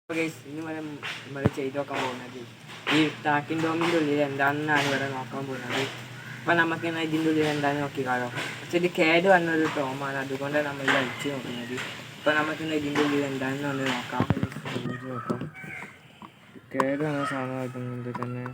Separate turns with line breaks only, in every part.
ഇന്ന് നമ്മൾ ചെയ്ത് നോക്കാൻ പോകുന്നത് ഈ ടാക്കിൻ ഡോമിൻ്റെ ഉള്ളിൽ എന്താണെന്നാണ് ഇവിടെ നോക്കാൻ പോകുന്നത്. അപ്പം നമുക്ക് ഇതിൻ്റെ ഉള്ളിൽ എന്താണെന്ന് നോക്കിക്കാലോ. പക്ഷെ ഇത് കേട് വന്നൊരു ടോമാണ്, അതുകൊണ്ടാണ് നമ്മൾ ഇത് അഴിച്ച് നോക്കുന്നത്. അപ്പം നമുക്കിന്ന് ഇതിൻ്റെ ഉള്ളിൽ എന്താണെന്ന് ഒന്ന് നോക്കാം. കേട് വന്ന സാധനമായിട്ടുണ്ട് തന്നെ.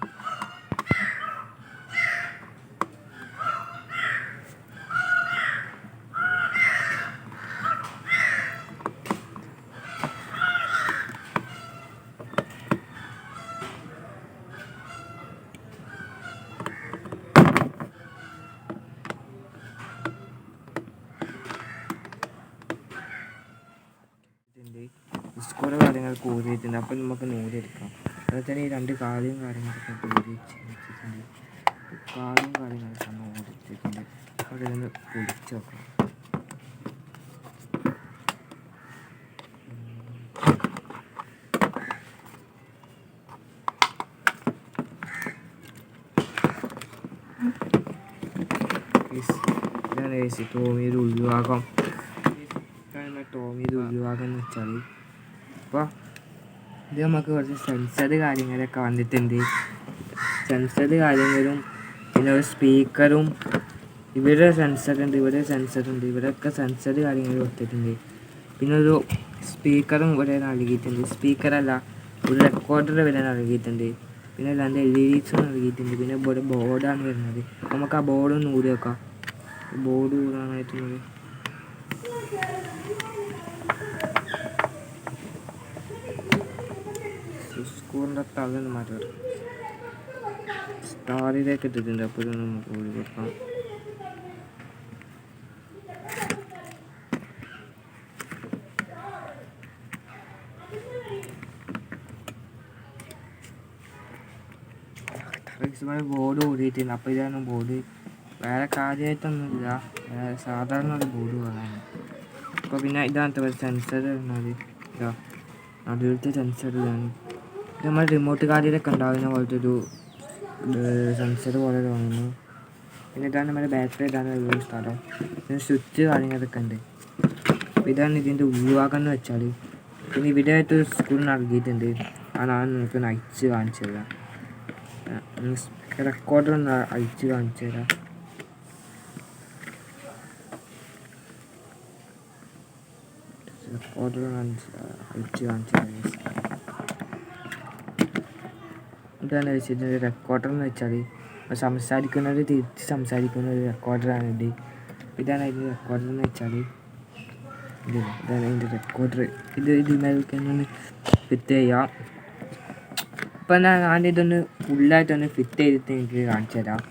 സ്കൂള് കാര്യങ്ങൾക്ക് ഊരിയിട്ടുണ്ട്. അപ്പം നമുക്ക് നൂലെടുക്കാം. അതുപോലെ തന്നെ ഈ രണ്ട് കാലും കാര്യങ്ങളൊക്കെ ഊരി വെച്ചിട്ടുണ്ട്. കാലും കാര്യങ്ങളൊക്കെ ഊരി വെച്ചിട്ടുണ്ട്. അവിടെ നിന്ന് പൊളിച്ച് നോക്കാം. ഇതാണ് ടോമിയുടെ ഉൾഭാഗം. ടോമിയുടെ ഉൾഭാഗം എന്ന് വെച്ചാൽ അപ്പോൾ ഇത് നമുക്ക് കുറച്ച് സെൻസർ കാര്യങ്ങളൊക്കെ വന്നിട്ടുണ്ട്. സെൻസർ കാര്യങ്ങളും പിന്നെ ഒരു സ്പീക്കറും, ഇവിടെ സെൻസറുണ്ട്, ഇവിടെ സെൻസറുണ്ട്, ഇവിടെയൊക്കെ സെൻസർ കാര്യങ്ങൾ കൊടുത്തിട്ടുണ്ട്. പിന്നെ ഒരു സ്പീക്കറും ഇവിടെ നൽകിയിട്ടുണ്ട്. സ്പീക്കറല്ല, ഒരു റെക്കോർഡർ ഇവിടെ നൽകിയിട്ടുണ്ട്. പിന്നെ രണ്ട് LEDs നൽകിയിട്ടുണ്ട്. പിന്നെ ഇവിടെ ബോർഡാണ് വരുന്നത്. നമുക്ക് ആ ബോർഡൊന്ന് ഊരി വെക്കാം. ബോർഡ് ഊരാനായിട്ടുള്ളത് സ്കൂളിൻ്റെ തള്ളൊന്ന് മാറ്റി വരും. സ്റ്റാറിലേക്ക് ഇട്ടിട്ടുണ്ട്. അപ്പോൾ ഇതൊന്ന് നമുക്ക് ഊരി കൊടുക്കാം. ബോർഡ് ഊരിയിട്ടുണ്ട്. അപ്പോൾ ഇതാണ് ബോർഡ്. വേറെ കാര്യമായിട്ടൊന്നുമില്ല, സാധാരണ ഒരു ബോർഡ് പോലാണ്. അപ്പോൾ പിന്നെ ഇതാണ് സെൻസർ വരുന്നത്. ഇതാ നടുവിലത്തെ സെൻസർ ഇതാണ്. ഇത് നമ്മൾ റിമോട്ട് കാർഡിലൊക്കെ ഉണ്ടാകുന്ന പോലത്തെ ഒരു സെൻസർ പോലെ തോന്നുന്നു. പിന്നെ ഇതാണ് നമ്മുടെ ബാറ്ററി, ഇതാണ് ഒരു സ്ഥലം. പിന്നെ സ്വിച്ച് കാര്യങ്ങളൊക്കെ ഉണ്ട്. അപ്പോൾ ഇതാണ് ഇതിൻ്റെ ഉൾഭാഗം എന്ന് വെച്ചാൽ. പിന്നെ ഇവിടെ ആയിട്ട് സ്കൂൾ നൽകിയിട്ടുണ്ട്. അതാണ് നമുക്ക് അയച്ച് കാണിച്ചു തരാം. റെക്കോർഡർ ഒന്ന് അയച്ച് കാണിച്ചു തരാം. റെക്കോർഡർ അയച്ച് കാണിച്ചു തരാം. ഇതാണ് വെച്ചിട്ട് റെക്കോർഡർ എന്ന് വെച്ചാൽ സംസാരിക്കുന്നത് തിരിച്ച് സംസാരിക്കുന്ന ഒരു റെക്കോർഡറാണ് ഇത്. ഇതാണ് അതിൻ്റെ റെക്കോർഡർ എന്ന് വെച്ചാൽ. ഇതാണ് അതിൻ്റെ റെക്കോർഡർ. ഇതിനൊക്കെ ഒന്ന് ഫിറ്റ് ചെയ്യാം. അപ്പം ഞാൻ ഇതൊന്ന് ഫുള്ളായിട്ടൊന്ന് ഫിറ്റ് ചെയ്തിട്ട് എനിക്ക് കാണിച്ചു തരാം.